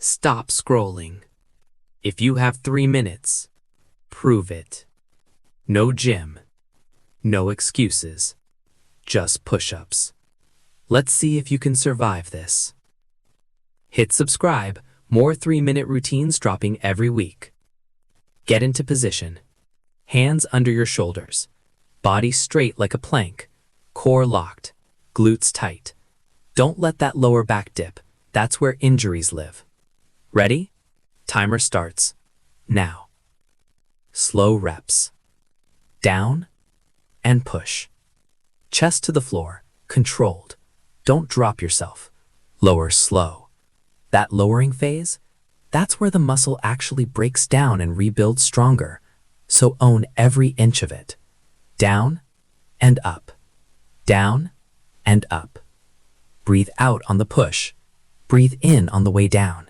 Stop scrolling. If you have 3 minutes, prove it. No gym. No excuses. Just push-ups. Let's see if you can survive this. Hit subscribe. More 3-minute routines dropping every week. Get into position. Hands under your shoulders. Body straight like a plank. Core locked. Glutes tight. Don't let that lower back dip. That's where injuries live. Ready? Timer starts. Now. Slow reps. Down and push. Chest to the floor. Controlled. Don't drop yourself. Lower slow. That lowering phase, that's where the muscle actually breaks down and rebuilds stronger. So own every inch of it. Down and up. Down and up. Breathe out on the push. Breathe in on the way down.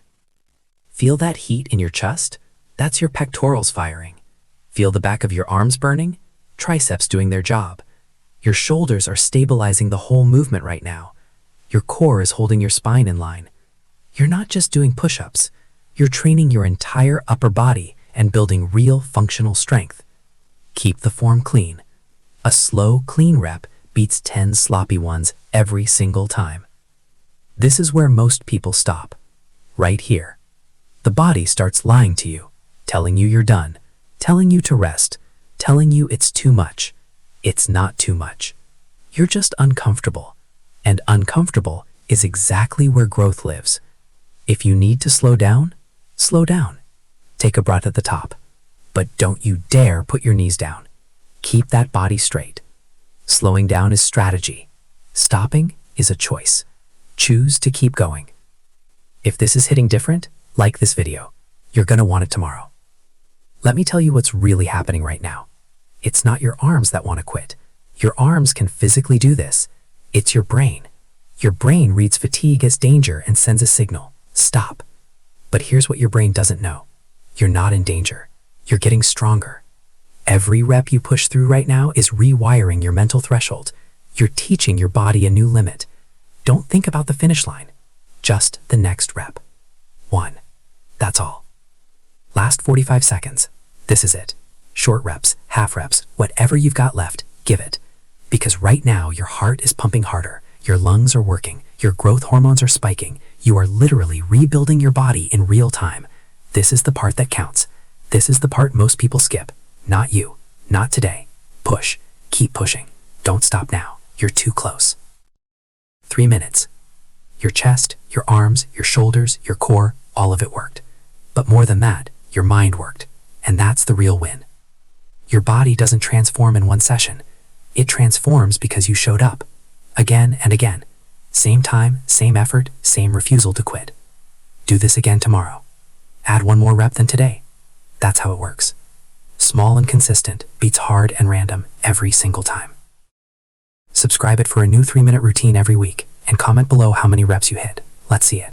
Feel that heat in your chest? That's your pectorals firing. Feel the back of your arms burning? Triceps doing their job. Your shoulders are stabilizing the whole movement right now. Your core is holding your spine in line. You're not just doing push-ups. You're training your entire upper body and building real functional strength. Keep the form clean. A slow, clean rep beats 10 sloppy ones every single time. This is where most people stop. Right here. The body starts lying to you, telling you you're done, telling you to rest, telling you it's too much. It's not too much. You're just uncomfortable. And uncomfortable is exactly where growth lives. If you need to slow down, slow down. Take a breath at the top. But don't you dare put your knees down. Keep that body straight. Slowing down is strategy. Stopping is a choice. Choose to keep going. If this is hitting different, like this video. You're gonna want it tomorrow. Let me tell you what's really happening right now. It's not your arms that want to quit. Your arms can physically do this. It's your brain. Your brain reads fatigue as danger and sends a signal. Stop. But here's what your brain doesn't know. You're not in danger. You're getting stronger. Every rep you push through right now is rewiring your mental threshold. You're teaching your body a new limit. Don't think about the finish line. Just the next rep. 1. That's all. Last 45 seconds. This is it. Short reps, half reps, whatever you've got left, give it. Because right now your heart is pumping harder. Your lungs are working. Your growth hormones are spiking. You are literally rebuilding your body in real time. This is the part that counts. This is the part most people skip. Not you. Not today. Push. Keep pushing. Don't stop now. You're too close. 3 minutes. Your chest, your arms, your shoulders, your core, all of it worked. But more than that, your mind worked. And that's the real win. Your body doesn't transform in one session. It transforms because you showed up. Again and again. Same time, same effort, same refusal to quit. Do this again tomorrow. Add 1 more rep than today. That's how it works. Small and consistent beats hard and random every single time. Subscribe it for a new 3-minute routine every week and comment below how many reps you hit. Let's see it.